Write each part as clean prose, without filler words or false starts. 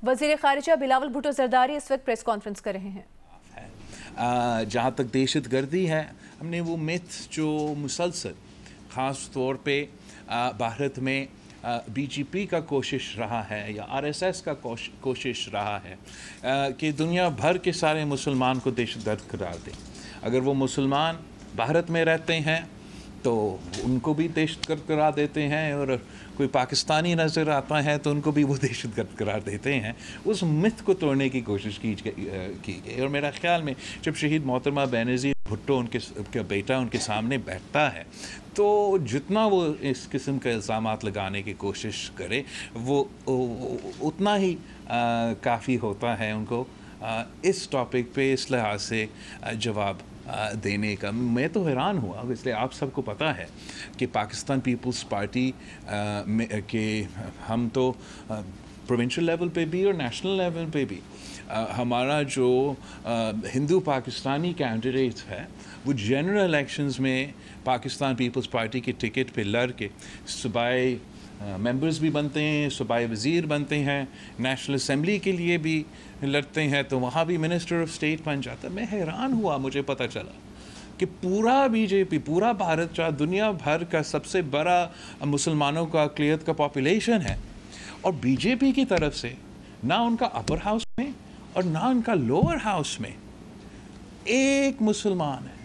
وزیر خارجہ بلاول بھٹو زرداری اس وقت پریس کانفرنس کر رہے ہیں۔ جہاں تک دہشت گردی ہے، ہم نے وہ میتھ جو مسلسل خاص طور پہ بھارت میں بی جے پی کا کوشش رہا ہے یا آر ایس ایس کا کوشش رہا ہے کہ دنیا بھر کے سارے مسلمان کو دہشت گرد قرار دیں۔ اگر وہ مسلمان بھارت میں رہتے ہیں تو ان کو بھی دہشت گرد قرار دیتے ہیں، اور کوئی پاکستانی نظر آتا ہے تو ان کو بھی وہ دہشت گرد قرار دیتے ہیں۔ اس مت کو توڑنے کی کوشش کی گئی، اور میرا خیال میں جب شہید محترمہ بینظیر بھٹو ان کے بیٹا ان کے سامنے بیٹھتا ہے تو جتنا وہ اس قسم کے الزامات لگانے کی کوشش کرے وہ اتنا ہی کافی ہوتا ہے ان کو اس ٹاپک پہ اس لحاظ سے جواب دینے کا۔ میں تو حیران ہوا، اس لیے آپ سب کو پتہ ہے کہ پاکستان پیپلز پارٹی کہ ہم تو پروونشل لیول پہ بھی اور نیشنل لیول پہ بھی ہمارا جو ہندو پاکستانی کینڈیڈیٹ ہے وہ جنرل الیکشنز میں پاکستان پیپلز پارٹی کے ٹکٹ پہ لڑ کے صوبائی ممبرز بھی بنتے ہیں، صوبائی وزیر بنتے ہیں، نیشنل اسمبلی کے لیے بھی لڑتے ہیں، تو وہاں بھی منسٹر آف اسٹیٹ بن جاتا ہے۔ میں حیران ہوا، مجھے پتہ چلا کہ پورا بی جے پی، پورا بھارت چاہے دنیا بھر کا سب سے بڑا مسلمانوں کا اقلیت کا پاپولیشن ہے، اور بی جے پی کی طرف سے نہ ان کا اپر ہاؤس میں اور نہ ان کا لوور ہاؤس میں ایک مسلمان ہے۔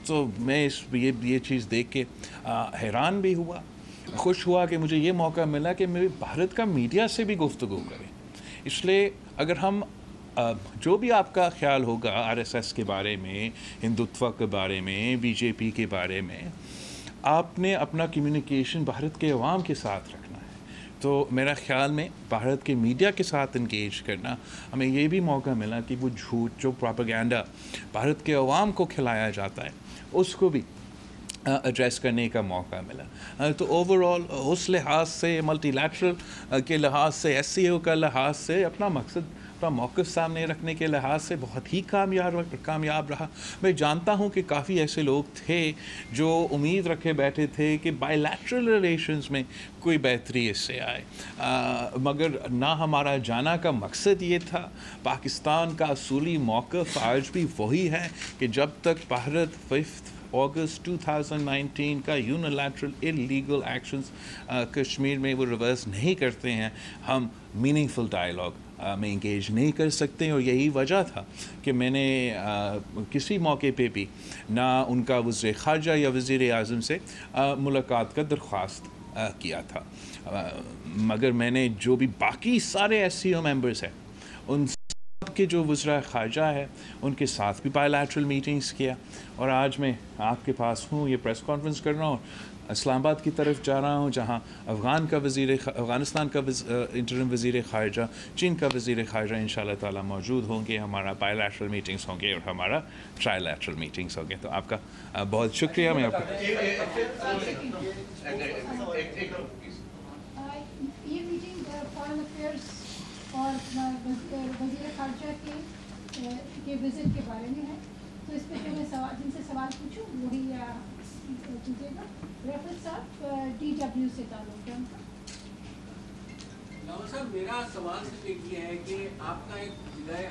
تو میں یہ چیز دیکھ کے حیران بھی ہوا، خوش ہوا کہ مجھے یہ موقع ملا کہ میں بھارت کا میڈیا سے بھی گفتگو کریں۔ اس لیے اگر ہم جو بھی آپ کا خیال ہوگا آر ایس ایس کے بارے میں، ہندوتوا کے بارے میں، بی جے پی کے بارے میں، آپ نے اپنا کمیونیکیشن بھارت کے عوام کے ساتھ رکھنا ہے۔ تو میرا خیال میں بھارت کے میڈیا کے ساتھ انگیج کرنا، ہمیں یہ بھی موقع ملا کہ وہ جھوٹ جو پروپیگنڈا بھارت کے عوام کو کھلایا جاتا ہے اس کو بھی ایڈریس کرنے کا موقع ملا۔ تو اوور آل اس لحاظ سے، ملٹی لیٹرل کے لحاظ سے، ایس سی او کا لحاظ سے، اپنا مقصد، اپنا موقف سامنے رکھنے کے لحاظ سے بہت ہی کامیاب رہا۔ میں جانتا ہوں کہ کافی ایسے لوگ تھے جو امید رکھے بیٹھے تھے کہ بائی لیٹرل ریلیشنز میں کوئی بہتری اس سے آئے، مگر نہ ہمارا جانا کا مقصد یہ تھا۔ پاکستان کا اصولی موقف آج بھی وہی ہے کہ جب تک بھارت 5 اگست 2019 کا یونیلیٹرل انلیگل ایکشنز کشمیر میں وہ ریورس نہیں کرتے ہیں، ہم میننگ فل ڈائلاگ میں انگیج نہیں کر سکتے۔ اور یہی وجہ تھا کہ میں نے کسی موقع پہ بھی نہ ان کا وزیر خارجہ یا وزیر اعظم سے ملاقات کا درخواست کیا تھا، مگر میں نے جو بھی باقی سارے ایس سی او ممبرس ہیں ان کے جو وزراء خارجہ ہے ان کے ساتھ بھی بائی لیٹرل میٹنگز کیا، اور آج میں آپ کے پاس ہوں، یہ پریس کانفرنس کر رہا ہوں، اسلام آباد کی طرف جا رہا ہوں جہاں افغانستان کا انٹرم وزیر خارجہ، چین کا وزیر خارجہ انشاءاللہ تعالی موجود ہوں گے، ہمارا بائی لیٹرل میٹنگز ہوں گے اور ہمارا ٹرائی لیٹرل میٹنگز ہوں گے۔ تو آپ کا بہت شکریہ۔ میں آپ کا اور وزیر خارجہ کے وزٹ کے بارے میں ہے، تو اس پہ جو میں جن سے سوال پوچھوں وہی کیجیے گا۔ ریفرنس صاحب ڈی ڈبلیو سے تعلق ہے ان کا۔ لاول صاحب، میرا سوال صرف ایک یہ ہے کہ آپ کا ایک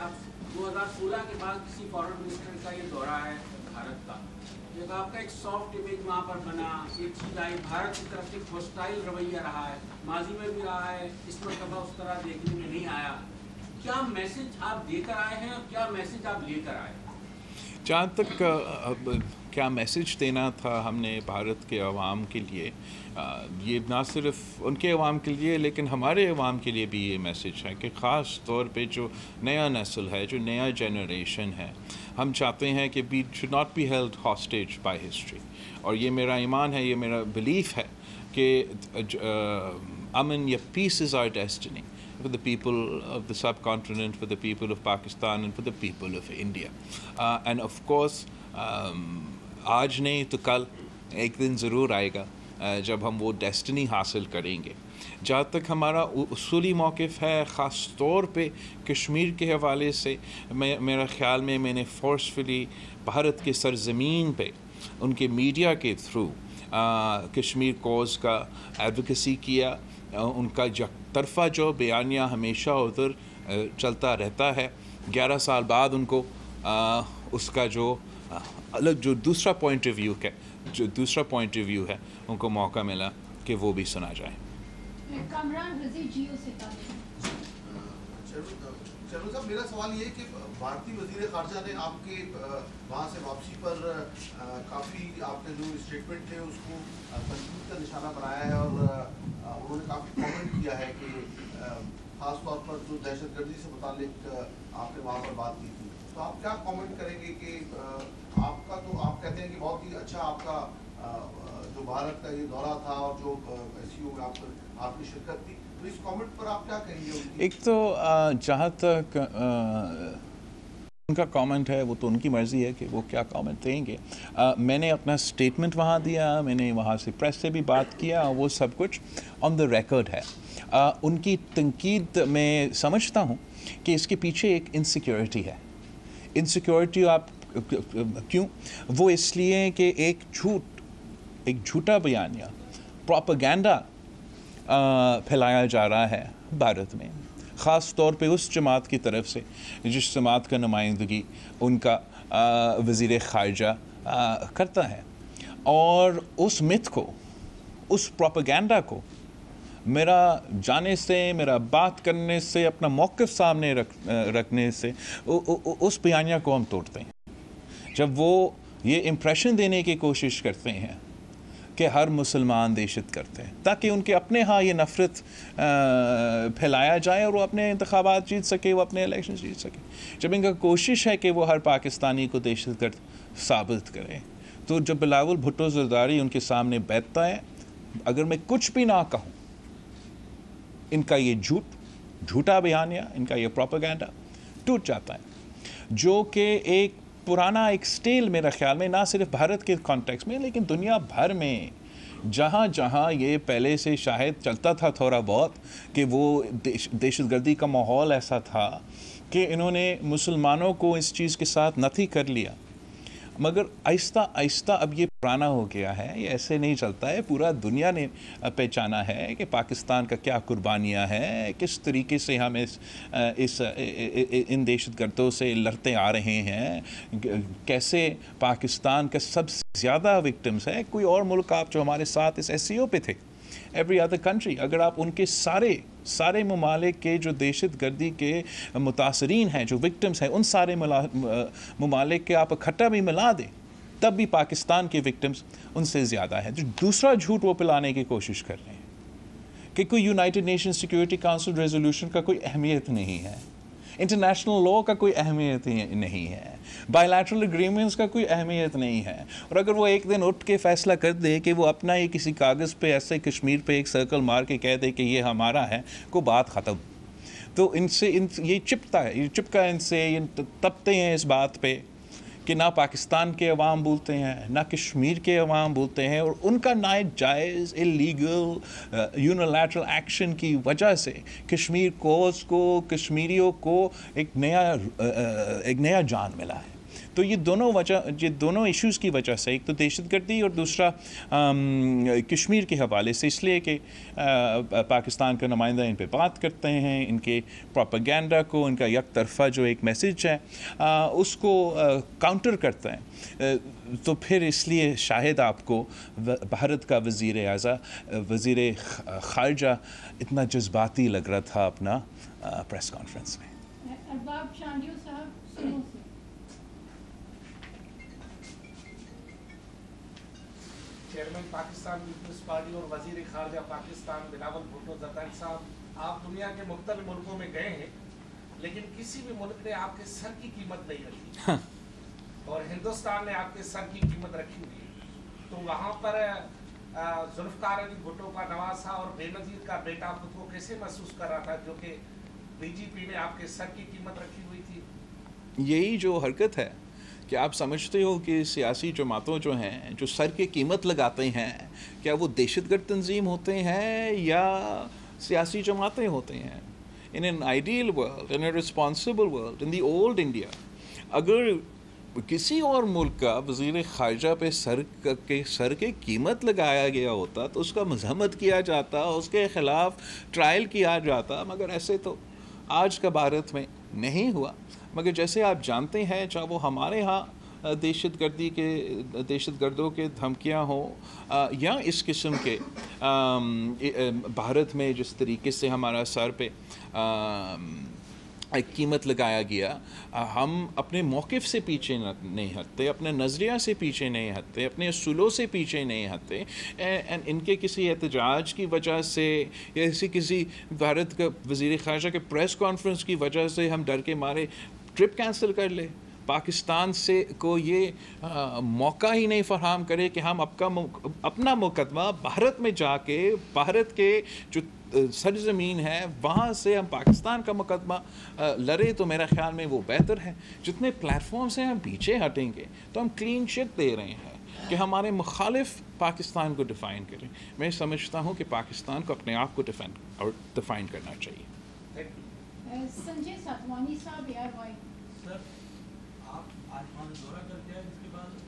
آپ 2016 کے بعد کسی فارن منسٹر کا یہ دورہ ہے بھارت کا، ایک آپ کا ایک سافٹ امیج وہاں پر بنا، ایک چیز آئی، بھارت کی طرف سے ایک ہوسٹائل رویہ رہا ہے، ماضی میں بھی رہا ہے، اس مرتبہ اس طرح دیکھنے میں نہیں آیا۔ کیا میسج آپ دے کر آئے ہیں اور کیا میسج آپ لے کر آئے ہیں؟ جہاں تک کیا میسج دینا تھا ہم نے بھارت کے عوام کے لیے، یہ نہ صرف ان کے عوام کے لیے لیکن ہمارے عوام کے لیے بھی یہ میسج ہے کہ خاص طور پہ جو نیا نسل ہے، جو نیا جنریشن ہے، ہم چاہتے ہیں کہ we should not be held hostage by history، اور یہ میرا ایمان ہے، یہ میرا بلیف ہے کہ امن یا peace is our destiny for the people of the subcontinent, for the people of Pakistan and for the people of India. And of course آج نہیں تو کل ایک دن ضرور آئے گا جب ہم وہ ڈیسٹنی حاصل کریں گے۔ جہاں تک ہمارا اصولی موقف ہے خاص طور پہ کشمیر کے حوالے سے، میرا خیال میں میں نے فورسفلی بھارت کے سرزمین پہ ان کے میڈیا کے تھرو کشمیر کوز کا ایڈوکیسی کیا، ان کا یک طرفہ جو بیانیہ ہمیشہ ادھر چلتا رہتا ہے. 11 سال بعد ان کو اس کا جو الگ جو دوسرا پوائنٹ آف ویو ہے ان کو موقع ملا کہ وہ بھی سنا جائے. کامران رضی جیو سے چلو صاحب میرا سوال یہ ہے کہ بھارتی وزیر خارجہ نے آپ کے وہاں سے واپسی پر کافی آپ نے جو اسٹیٹمنٹ تھے اس کو تنقید کا نشانہ بنایا ہے اور انہوں نے کافی کامنٹ کیا ہے کہ خاص طور پر جو دہشت گردی سے متعلق آپ نے وہاں پر بات کی تھی, تو آپ کیا کامنٹ کریں گے کہ آپ کا تو آپ کہتے ہیں کہ بہت ہی اچھا آپ کا جو بھارت کا یہ دورہ تھا اور جو SCO میں آپ کی شرکت تھی, تو اس کامنٹ پر آپ کیا کہیں گے؟ ایک تو جہاں تک ان کا کامنٹ ہے وہ تو ان کی مرضی ہے کہ وہ کیا کامنٹ دیں گے. میں نے اپنا اسٹیٹمنٹ وہاں دیا, میں نے وہاں سے پریس سے بھی بات کیا, وہ سب کچھ آن دا ریکارڈ ہے. ان کی تنقید میں سمجھتا ہوں کہ اس کے پیچھے ایک انسیکیورٹی ہے. انسیکیورٹی آپ کیوں؟ وہ اس لیے کہ ایک جھوٹا بیانیہ پروپیگنڈا پھیلایا جا رہا ہے بھارت میں, خاص طور پہ اس جماعت کی طرف سے جس جماعت کا نمائندگی ان کا وزیر خارجہ کرتا ہے. اور اس مت کو, اس پروپیگنڈا کو میرا جانے سے, میرا بات کرنے سے, اپنا موقف سامنے رکھنے سے اس بیانیہ کو ہم توڑتے ہیں. جب وہ یہ امپریشن دینے کی کوشش کرتے ہیں کہ ہر مسلمان دہشت کرتے ہیں تاکہ ان کے اپنے ہاں یہ نفرت پھیلایا جائے اور وہ اپنے انتخابات جیت سکے, وہ اپنے الیکشن جیت سکے. جب ان کا کوشش ہے کہ وہ ہر پاکستانی کو دہشت گرد ثابت کرے, تو جب بلاول بھٹو زرداری ان کے سامنے بیٹھتا ہے, اگر میں کچھ بھی نہ کہوں, ان کا یہ جھوٹا بیانیہ, ان کا یہ پروپیگنڈا ٹوٹ جاتا ہے, جو کہ ایک پرانا ایک سٹیل میرا خیال میں نہ صرف بھارت کے کانٹیکس میں لیکن دنیا بھر میں جہاں جہاں یہ پہلے سے شاید چلتا تھا تھوڑا بہت کہ وہ دہشت گردی کا ماحول ایسا تھا کہ انہوں نے مسلمانوں کو اس چیز کے ساتھ نتھی کر لیا, مگر آہستہ آہستہ اب یہ پرانا ہو گیا ہے. یہ ایسے نہیں چلتا ہے. پورا دنیا نے پہچانا ہے کہ پاکستان کا کیا قربانیاں ہیں, کس طریقے سے ہم ان دہشت گردوں سے لڑتے آ رہے ہیں, کیسے پاکستان کا سب سے زیادہ وکٹمز ہے. کوئی اور ملک آپ جو ہمارے ساتھ اس SCO پہ تھے, ایوری ادر کنٹری, اگر آپ ان کے سارے ممالک کے جو دہشت گردی کے متاثرین ہیں, جو وکٹمز ہیں, ان سارے ممالک کے آپ اکٹھا بھی ملا دیں, تب بھی پاکستان کے وکٹمز ان سے زیادہ ہیں. جو دوسرا جھوٹ وہ پلانے کی کوشش کر رہے ہیں کہ کوئی United nation security council resolution کا کوئی اہمیت نہیں ہے, انٹرنیشنل لاء کا کوئی اہمیت نہیں ہے, بائی لیٹرل اگریمنٹس کا کوئی اہمیت نہیں ہے. اور اگر وہ ایک دن اٹھ کے فیصلہ کر دے کہ وہ اپنا ہی کسی کاغذ پہ ایسے کشمیر پہ ایک سرکل مار کے کہہ دے کہ یہ ہمارا ہے, کو بات ختم. تو ان سے یہ چپکا ان سے یہ تپتے ہیں اس بات پہ کہ نہ پاکستان کے عوام بولتے ہیں, نہ کشمیر کے عوام بولتے ہیں, اور ان کا ناجائز اللیگل یونیلیٹرل ایکشن کی وجہ سے کشمیر کوز کو, کشمیریوں کو ایک نیا جان ملا ہے. تو یہ دونوں ایشوز کی وجہ سے, ایک تو دہشت گردی اور دوسرا کشمیر کے حوالے سے, اس لیے کہ پاکستان کا نمائندہ ان پہ بات کرتے ہیں, ان کے پروپیگنڈا کو, ان کا یک طرفہ جو ایک میسج ہے اس کو کاؤنٹر کرتا ہے. تو پھر اس لیے شاید آپ کو بھارت کا وزیر خارجہ اتنا جذباتی لگ رہا تھا اپنا پریس کانفرنس میں. ارباب شانڈیو صاحب سنو سے. چیئرمین پاکستان پیپلز پارٹی اور وزیر خارجہ پاکستان بلاول بھٹو زرداری صاحب, آپ دنیا کے مختلف ملکوں میں گئے ہیں لیکن کسی بھی ملک نے آپ کے سر کی قیمت نہیں رکھی اور ہندوستان نے آپ کے سر کی قیمت رکھی ہوئی ہے. تو وہاں پر ذوالفقار علی بھٹو کا نواسا اور بے نظیر کا بیٹا خود کو کیسے محسوس کر رہا تھا جو کہ BJP نے آپ کے سر کی قیمت رکھی ہوئی تھی؟ یہی جو حرکت ہے کہ آپ سمجھتے ہو کہ سیاسی جماعتوں جو ہیں جو سر کی قیمت لگاتے ہیں, کیا وہ دہشت گرد تنظیم ہوتے ہیں یا سیاسی جماعتیں ہوتے ہیں؟ In an ideal world, in a responsible world, in the old India, اگر کسی اور ملک کا وزیر خارجہ پہ سر کے قیمت لگایا گیا ہوتا تو اس کا مذمت کیا جاتا, اس کے خلاف ٹرائل کیا جاتا, مگر ایسے تو آج کا بھارت میں نہیں ہوا. مگر جیسے آپ جانتے ہیں, چاہے وہ ہمارے ہاں دہشت گردوں کے دھمکیاں ہوں یا اس قسم کے بھارت میں جس طریقے سے ہمارا سر پہ ایک قیمت لگایا گیا, ہم اپنے موقف سے پیچھے نہیں ہٹتے, اپنے نظریہ سے پیچھے نہیں ہٹتے, اپنے اصولوں سے پیچھے نہیں ہٹتے. ان کے کسی احتجاج کی وجہ سے یا کسی بھارت کا وزیر خارجہ کے پریس کانفرنس کی وجہ سے ہم ڈر کے مارے ٹرپ کینسل کر لیں, پاکستان سے کو یہ موقع ہی نہیں فراہم کرے کہ ہم اپنا مقدمہ بھارت میں جا کے, بھارت کے جو سرزمین ہے وہاں سے ہم پاکستان کا مقدمہ لڑے, تو میرا خیال میں وہ بہتر ہے. جتنے پلیٹ فارم سے ہم پیچھے ہٹیں گے تو ہم کلین چٹ دے رہے ہیں کہ ہمارے مخالف پاکستان کو ڈیفائن کریں. میں سمجھتا ہوں کہ پاکستان کو اپنے آپ کو ڈیفائن کرنا چاہیے. سنجے ساتوانی صاحب سر, آپ آج وہاں دورہ کر کے آئے, اس کے بعد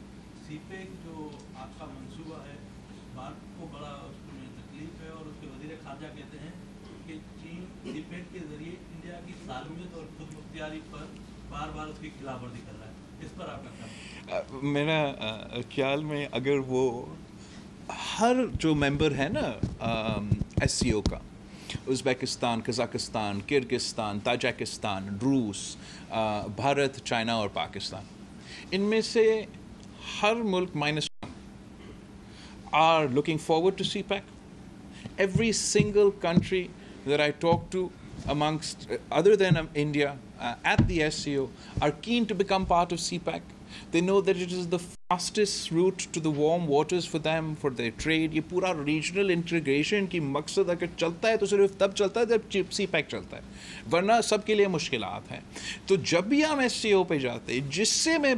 سی پیک جو آپ کا منصوبہ ہے اس بات کو بڑا اس میں تکلیف ہے, اور اس کے وزیر خارجہ کہتے ہیں کہ چین سی پیک کے ذریعے انڈیا کی سالمیت اور خود مختاری پر بار بار اس کی خلاف ورزی کر رہا ہے. اس پر آپ کا کیا؟ میرا خیال میں اگر وہ ہر جو ممبر ہے نا ایس سی او کا, ازبیکستان, قزاقستان, کرگستان, تاجکستان, روس, بھارت, چائنا اور پاکستان, ان میں سے ہر ملک -1 are looking forward to CPEC. Every single country that I talk to amongst other than India at the SCO are keen to become part of CPEC. They know that it is the fastest route to the warm waters for them, for their trade. یہ پورا regional integration کی مقصد اگر چلتا ہے تو صرف تب چلتا ہے جب سی پیک چلتا ہے, ورنہ سب کے لیے مشکلات ہیں. تو جب بھی ہم ایس سی او پہ جاتے ہیں, جس سے میں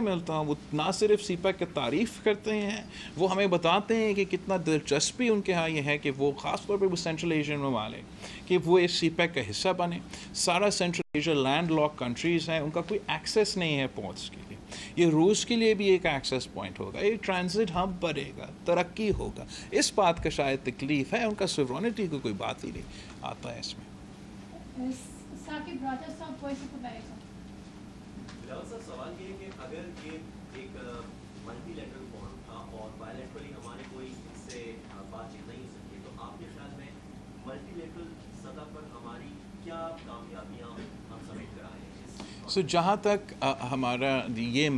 ملتا ہوں وہ نہ صرف سی پیک کی تعریف کرتے ہیں, وہ ہمیں بتاتے ہیں کہ کتنا دلچسپی ان کے ہاں یہ ہے کہ وہ خاص طور پہ وہ سینٹرل ایشین ممالک کہ وہ اس سی پیک کا حصہ بنے. سارا central Asia landlocked countries ہیں, ان کا کوئی ایکسیس نہیں ہے پہنچ کے لیے. یہ روس کے لیے بھی ایک ایکسیس پوائنٹ ہوگا, ایک ٹرانزٹ ہب بڑھے گا, ترقی ہوگا. اس بات کا شاید تکلیف ہے, ان کا سوورنٹی کو کوئی بات ہی نہیں آتا ہے اس میں. ثاقب راجہ صاحب وائس آف امریکہ. بلاول صاحب, سوال یہ ہے کہ اگر یہ ایک ملٹی لیٹرل فورم تھا اور بائی لیٹرلی ہمارے کوئی اس سے بات چیت نہیں ہو سکتی, تو آپ کے خیال میں ملٹی لیٹرل سطح پر ہماری کیا کامیابیاں ہم سمیٹ کر آئے ہیں؟ سو جہاں تک ہمارا یہ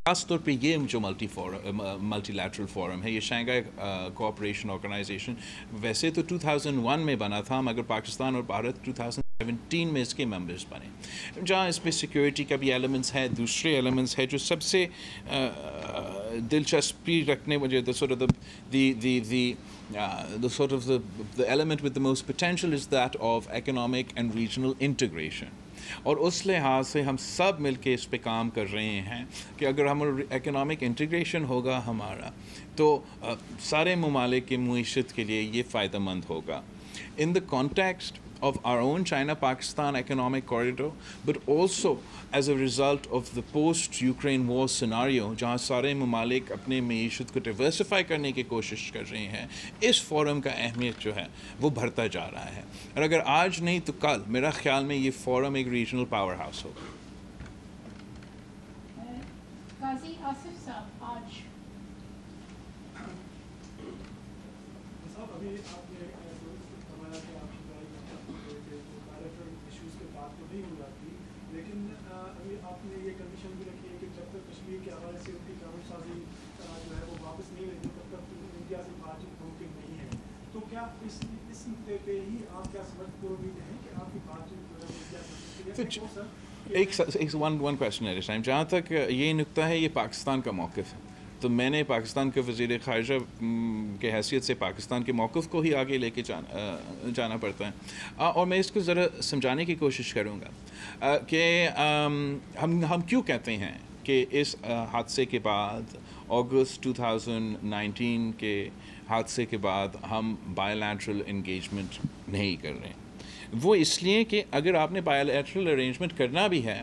خاص طور پہ یہ جو ملٹی لیٹرل فورم ہے, یہ شنگھائی کوآپریشن آرگنائزیشن ویسے تو 2001 میں بنا تھا, مگر پاکستان اور بھارت 2017 میں اس کے ممبرز بنے, جہاں اس میں سیکیورٹی کا بھی ایلیمنٹس ہے, دوسرے ایلیمنٹس ہے جو سب سے دلچسپی رکھنے وجہ the element with the most potential is that of economic and regional integration. اور اس لحاظ سے ہم سب مل کے اس پہ کام کر رہے ہیں کہ اگر ہم اکنامک انٹیگریشن ہوگا ہمارا تو سارے ممالک کی معیشت کے لیے یہ فائدہ مند ہوگا. In the context of our own China-Pakistan economic corridor, but also as a result of the post-Ukraine war scenario, جہاں سارے ممالک اپنے معیشت کو ڈیورسیفائی کرنے کی کوشش کر رہے ہیں, اس فورم کا اہمیت جو ہے وہ بڑھتا جا رہا ہے. اور اگر آج نہیں تو کل میرا خیال میں یہ فورم ایک ریجنل پاور ہاؤس ہوگا. قاضی آصف صاحب آج. ابھی آپ نے فرمایا کہ آپ ایشوز پہ بات تو نہیں ہو جاتی, لیکن ابھی آپ نے یہ کنڈیشن بھی رکھی ہے کہ جب تک کشمیر کے حوالے سے ان کی قانون سازی جو ہے وہ واپس نہیں لیتی تب تک انڈیا سے بات چیت ممکن نہیں ہے. تو کیا اس نقطے پہ ہی آپ کیا سمجھ کو امید ہے کہ آپ کی بات چیت جو ہے وہ one question at a time. جہاں تک یہ نقطہ ہے, یہ پاکستان کا موقف ہے, تو میں نے پاکستان کے وزیر خارجہ کے حیثیت سے پاکستان کے موقف کو ہی آگے لے کے جانا پڑتا ہے. اور میں اس کو ذرا سمجھانے کی کوشش کروں گا کہ ہم کیوں کہتے ہیں کہ اس حادثے کے بعد, اگست 2019 کے حادثے کے بعد ہم بائی لیٹرل انگیجمنٹ نہیں کر رہے ہیں. وہ اس لیے کہ اگر آپ نے بائی لیٹرل ارینجمنٹ کرنا بھی ہے,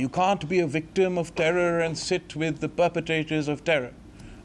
you can't be a victim of terror and sit with the perpetrators of terror.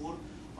4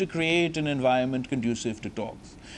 to create an environment conducive to talks.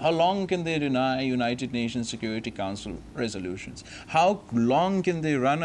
how long can they deny United Nations Security Council resolutions, how long can they run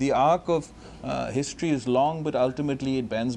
the arc of history is long but ultimately it bends